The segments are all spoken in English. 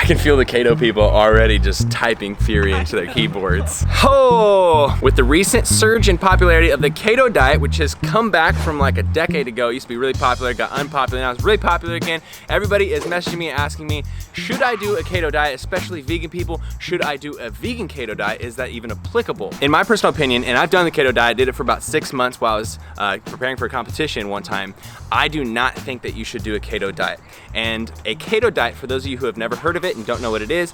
I can feel the keto people already just typing fury into their keyboards. Oh, with the recent surge in popularity of the keto diet, which has come back from like a decade ago, it used to be really popular, got unpopular, now it's really popular again. Everybody is messaging me asking me, should I do a keto diet, especially vegan people? Should I do a vegan keto diet? Is that even applicable? In my personal opinion, and I've done the keto diet, did it for about 6 months while I was preparing for a competition one time, I do not think that you should do a keto diet. And a keto diet, for those of you who have never heard of it and don't know what it is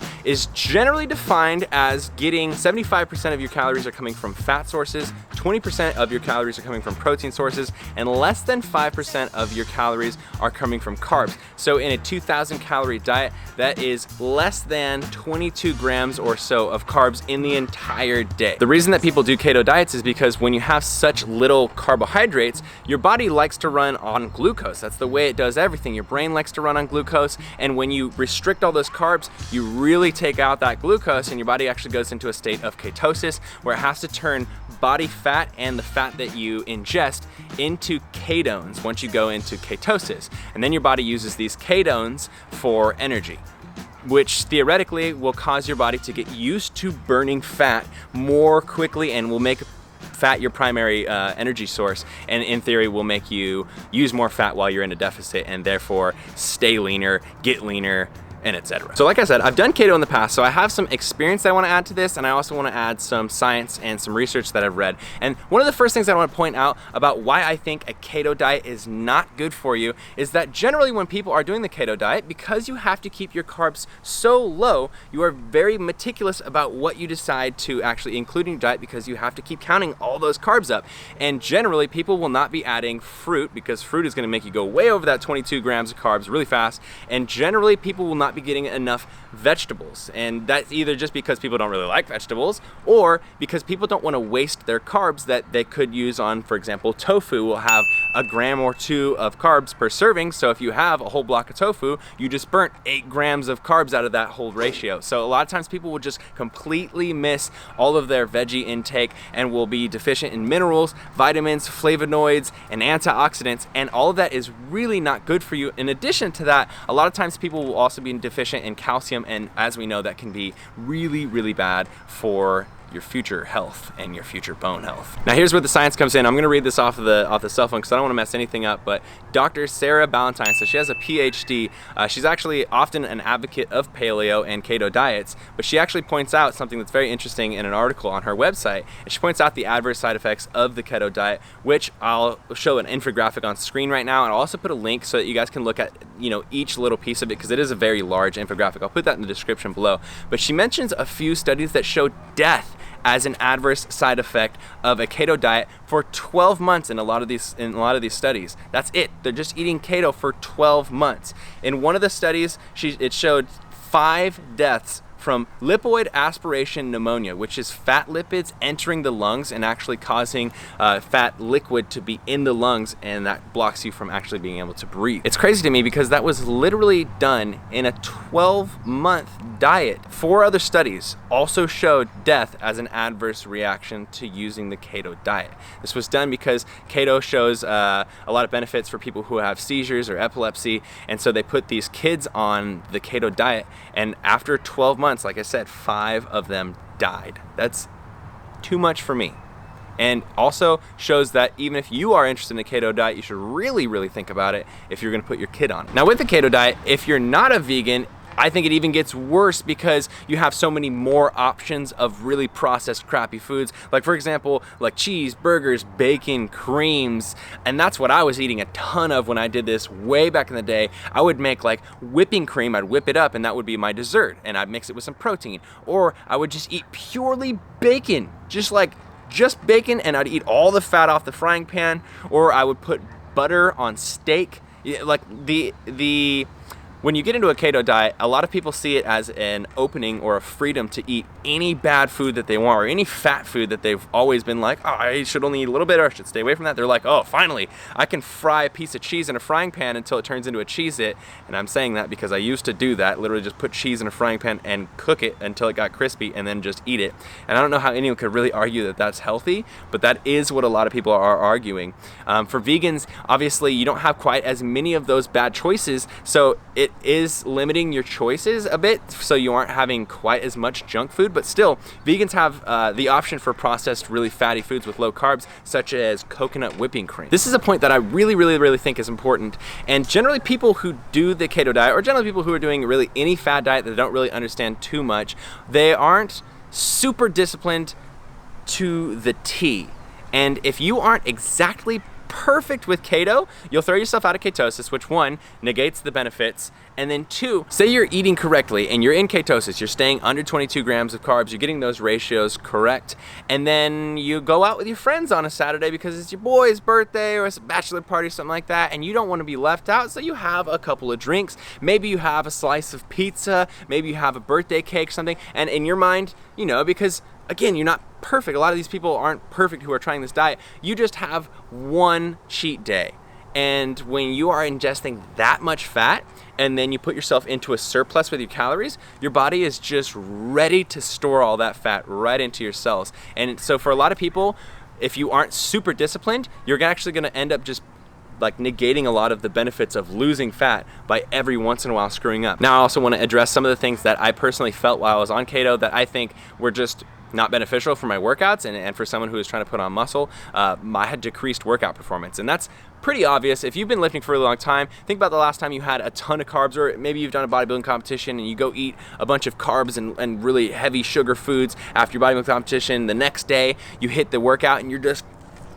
generally defined as getting 75% of your calories are coming from fat sources, 20% of your calories are coming from protein sources, and less than 5% of your calories are coming from carbs. So in a 2,000 calorie diet, that is less than 22 grams or so of carbs in the entire day. The reason that people do keto diets is because when you have such little carbohydrates, your body likes to run on glucose. That's the way it does everything. Your brain likes to run on glucose, and when you restrict all those carbs, you really take out that glucose, and your body actually goes into a state of ketosis where it has to turn body fat and the fat that you ingest into ketones once you go into ketosis. And then your body uses these ketones for energy, which theoretically will cause your body to get used to burning fat more quickly and will make fat your primary energy source, and in theory will make you use more fat while you're in a deficit and therefore stay leaner, get leaner, and etc. So like I said, I've done keto in the past, so I have some experience that I want to add to this, and I also want to add some science and some research that I've read. And one of the first things I want to point out about why I think a keto diet is not good for you is that generally when people are doing the keto diet, because you have to keep your carbs so low, you are very meticulous about what you decide to actually include in your diet because you have to keep counting all those carbs up. And generally people will not be adding fruit because fruit is going to make you go way over that 22 grams of carbs really fast, and generally people will not be getting enough vegetables, and that's either just because people don't really like vegetables or because people don't want to waste their carbs that they could use on, for example, tofu will have a gram or 2 of carbs per serving, so if you have a whole block of tofu, you just burnt 8 grams of carbs out of that whole ratio. So a lot of times people will just completely miss all of their veggie intake and will be deficient in minerals, vitamins, flavonoids, and antioxidants, and all of that is really not good for you. In addition to that, a lot of times people will also be deficient in calcium, and as we know, that can be really, really bad for your future health and your future bone health. Now here's where the science comes in. I'm gonna read this off the cell phone because I don't wanna mess anything up, but Dr. Sarah Ballantyne, so she has a PhD. She's actually often an advocate of paleo and keto diets, but she actually points out something that's very interesting in an article on her website. And she points out the adverse side effects of the keto diet, which I'll show an infographic on screen right now, and I'll also put a link so that you guys can look at each little piece of it because it is a very large infographic. I'll put that in the description below. But she mentions a few studies that show death as an adverse side effect of a keto diet for 12 months in a lot of these studies. That's it. They're just eating keto for 12 months. In one of the studies, it showed 5 deaths from lipoid aspiration pneumonia, which is fat lipids entering the lungs and actually causing fat liquid to be in the lungs, and that blocks you from actually being able to breathe. It's crazy to me because that was literally done in a 12-month diet. 4 other studies also showed death as an adverse reaction to using the keto diet. This was done because keto shows a lot of benefits for people who have seizures or epilepsy, and so they put these kids on the keto diet, and after 12 months, like I said, 5 of them died. That's too much for me. And also shows that even if you are interested in a keto diet, you should really, really think about it if you're gonna put your kid on it. Now with the keto diet, if you're not a vegan, I think it even gets worse because you have so many more options of really processed crappy foods. Like for example, like cheese, burgers, bacon, creams, and that's what I was eating a ton of when I did this way back in the day. I would make like whipping cream, I'd whip it up and that would be my dessert, and I'd mix it with some protein. Or I would just eat purely bacon, just bacon, and I'd eat all the fat off the frying pan. Or I would put butter on steak. Like when you get into a keto diet, a lot of people see it as an opening or a freedom to eat any bad food that they want, or any fat food that they've always been like, oh, I should only eat a little bit, or I should stay away from that. They're like, oh, finally, I can fry a piece of cheese in a frying pan until it turns into a Cheez-It. And I'm saying that because I used to do that, literally just put cheese in a frying pan and cook it until it got crispy and then just eat it. And I don't know how anyone could really argue that that's healthy, but that is what a lot of people are arguing. For vegans, obviously, you don't have quite as many of those bad choices, so it is limiting your choices a bit, so you aren't having quite as much junk food, but still, vegans have the option for processed, really fatty foods with low carbs, such as coconut whipping cream. This is a point that I really think is important, and generally people who do the keto diet, or generally people who are doing really any fad diet that don't really understand too much, they aren't super disciplined to the T. And if you aren't exactly perfect with keto, you'll throw yourself out of ketosis, which one, negates the benefits, and then two, say you're eating correctly and you're in ketosis, you're staying under 22 grams of carbs, you're getting those ratios correct, and then you go out with your friends on a Saturday because it's your boy's birthday or it's a bachelor party or something like that, and you don't want to be left out, so you have a couple of drinks, maybe you have a slice of pizza, maybe you have a birthday cake, something, and in your mind, you know, because again, you're not perfect. A lot of these people aren't perfect who are trying this diet. You just have one cheat day. And when you are ingesting that much fat and then you put yourself into a surplus with your calories, your body is just ready to store all that fat right into your cells. And so for a lot of people, if you aren't super disciplined, you're actually going to end up just like negating a lot of the benefits of losing fat by every once in a while screwing up. Now I also want to address some of the things that I personally felt while I was on keto that I think were just not beneficial for my workouts and for someone who is trying to put on muscle. I had decreased workout performance, and that's pretty obvious. If you've been lifting for a long time, think about the last time you had a ton of carbs, or maybe you've done a bodybuilding competition and you go eat a bunch of carbs and really heavy sugar foods after your bodybuilding competition. The next day you hit the workout and you're just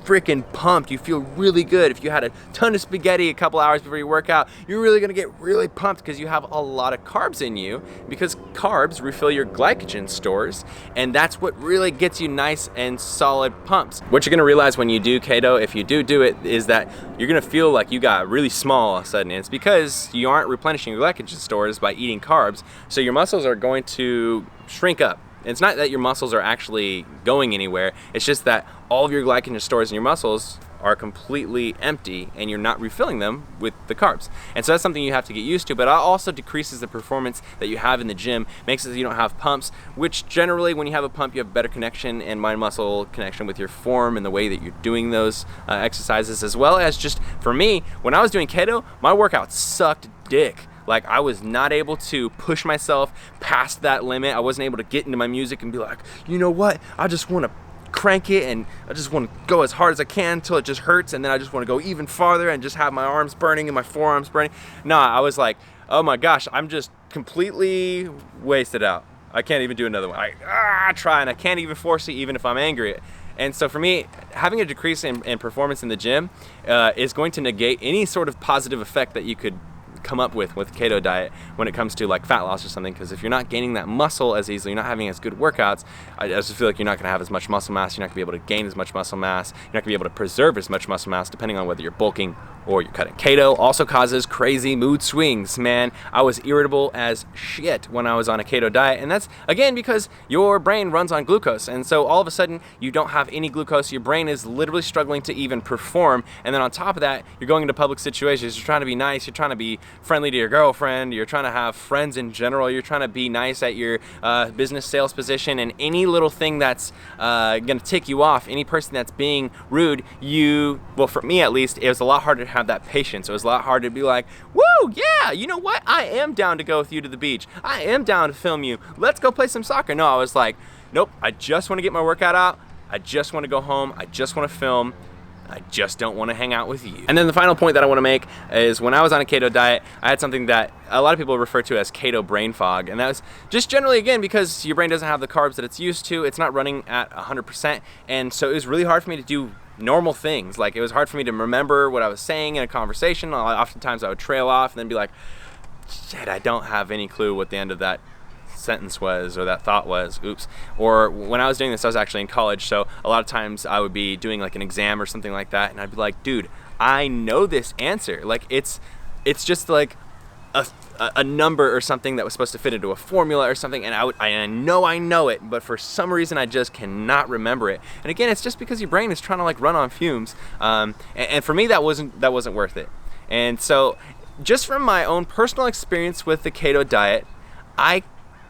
freaking pumped. You feel really good. If you had a ton of spaghetti a couple hours before your workout, you're really gonna get really pumped because you have a lot of carbs in you, because carbs refill your glycogen stores, and that's what really gets you nice and solid pumps. What you're gonna realize when you do keto, if you do it, is that you're gonna feel like you got really small all of a sudden, and it's because you aren't replenishing your glycogen stores by eating carbs, so your muscles are going to shrink up. It's not that your muscles are actually going anywhere, it's just that all of your glycogen stores in your muscles are completely empty and you're not refilling them with the carbs. And so that's something you have to get used to, but it also decreases the performance that you have in the gym, makes it so you don't have pumps, which generally when you have a pump you have better connection and mind-muscle connection with your form and the way that you're doing those exercises, as well as just, for me, when I was doing keto, my workout sucked dick. Like, I was not able to push myself past that limit. I wasn't able to get into my music and be like, you know what, I just want to crank it and I just want to go as hard as I can until it just hurts, and then I just want to go even farther and just have my arms burning and my forearms burning. Nah, I was like, oh my gosh, I'm just completely wasted out. I can't even do another one. I try and I can't even force it even if I'm angry. And so for me, having a decrease in performance in the gym is going to negate any sort of positive effect that you could come up with keto diet when it comes to like fat loss or something, because if you're not gaining that muscle as easily, you're not having as good workouts, I just feel like you're not going to have as much muscle mass, you're not going to be able to gain as much muscle mass, you're not going to be able to preserve as much muscle mass depending on whether you're bulking or you're cutting. Keto also causes crazy mood swings, man. I was irritable as shit when I was on a keto diet, and that's again because your brain runs on glucose, and so all of a sudden you don't have any glucose, your brain is literally struggling to even perform, and then on top of that you're going into public situations, you're trying to be nice, you're trying to be friendly to your girlfriend, you're trying to have friends in general, you're trying to be nice at your business sales position, and any little thing that's gonna tick you off, any person that's being rude, well, for me at least, it was a lot harder to have that patience. It was a lot harder to be like, woo, yeah, you know what, I am down to go with you to the beach, I am down to film you, let's go play some soccer. No, I was like, nope, I just want to get my workout out, I just want to go home, I just want to film, I just don't want to hang out with you. And then the final point that I want to make is when I was on a keto diet, I had something that a lot of people refer to as keto brain fog. And that was just generally, again, because your brain doesn't have the carbs that it's used to, it's not running at 100%. And so it was really hard for me to do normal things. Like, it was hard for me to remember what I was saying in a conversation. Oftentimes I would trail off and then be like, shit, I don't have any clue what the end of that sentence was or that thought was, oops. Or when I was doing this, I was actually in college, so a lot of times I would be doing like an exam or something like that, and I'd be like, dude, I know this answer. Like, it's just like a number or something that was supposed to fit into a formula or something, and I know it, but for some reason I just cannot remember it. And again, it's just because your brain is trying to like run on fumes. And for me, that wasn't worth it. And so, just from my own personal experience with the keto diet, I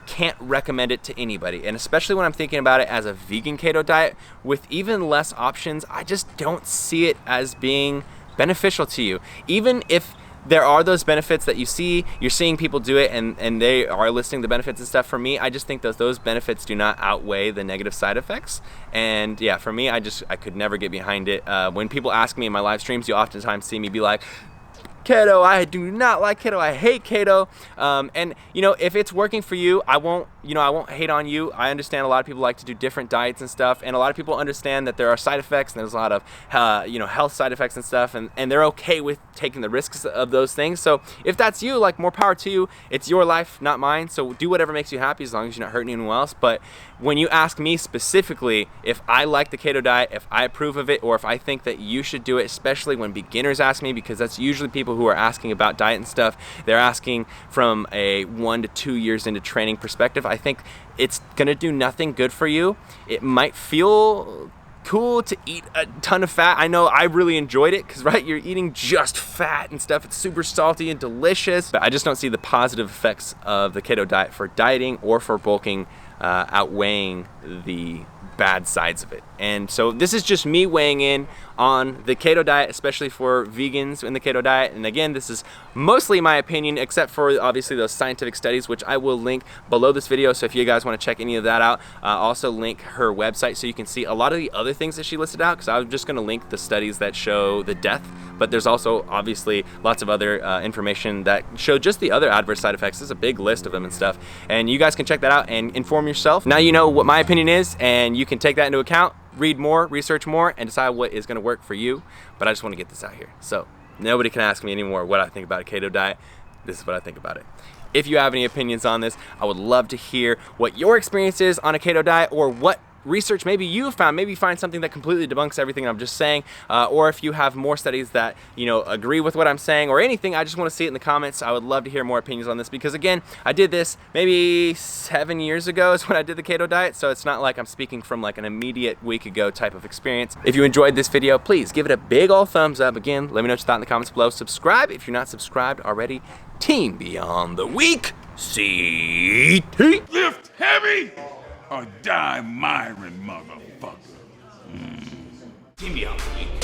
can't recommend it to anybody, and especially when I'm thinking about it as a vegan keto diet with even less options, I just don't see it as being beneficial to you. Even if there are those benefits that you see, you're seeing people do it and they are listing the benefits and stuff. For me, I just think that those benefits do not outweigh the negative side effects. And yeah, for me, I could never get behind it. When people ask me in my live streams, you oftentimes see me be like, keto, I do not like keto, I hate keto. And you know, if it's working for you, I won't hate on you. I understand a lot of people like to do different diets and stuff, and a lot of people understand that there are side effects and there's a lot of health side effects and stuff, and they're okay with taking the risks of those things. So if that's you, like, more power to you. It's your life, not mine, so do whatever makes you happy as long as you're not hurting anyone else. But when you ask me specifically if I like the keto diet, if I approve of it, or if I think that you should do it, especially when beginners ask me, because that's usually people who are asking about diet and stuff, they're asking from a 1 to 2 years into training perspective. I think it's gonna do nothing good for you. It might feel cool to eat a ton of fat. I know I really enjoyed it because, right, you're eating just fat and stuff. It's super salty and delicious, but I just don't see the positive effects of the keto diet for dieting or for bulking outweighing the bad sides of it. And so this is just me weighing in on the keto diet, especially for vegans in the keto diet. And again, this is mostly my opinion, except for obviously those scientific studies, which I will link below this video. So if you guys want to check any of that out, I'll also link her website so you can see a lot of the other things that she listed out, because I was just going to link the studies that show the death, but there's also obviously lots of other information that show just the other adverse side effects. There's a big list of them and stuff, and you guys can check that out and inform yourself. Now you know what my opinion is, and you can take that into account, read more, research more, and decide what is going to work for you. But I just want to get this out here, so nobody can ask me anymore what I think about a keto diet. This is what I think about it. If you have any opinions on this, I would love to hear what your experience is on a keto diet, or what research maybe you found. Maybe find something that completely debunks everything I'm just saying, or if you have more studies that agree with what I'm saying, or anything. I just want to see it in the comments. I would love to hear more opinions on this, because again, I did this maybe 7 years ago is when I did the keto diet, so it's not like I'm speaking from like an immediate week ago type of experience. If you enjoyed this video, please give it a big old thumbs up. Again, let me know what you thought in the comments below. Subscribe if you're not subscribed already. Team Beyond the Week, CT. Lift heavy or die, MIRIN, motherfucker. Team Beyond the Week.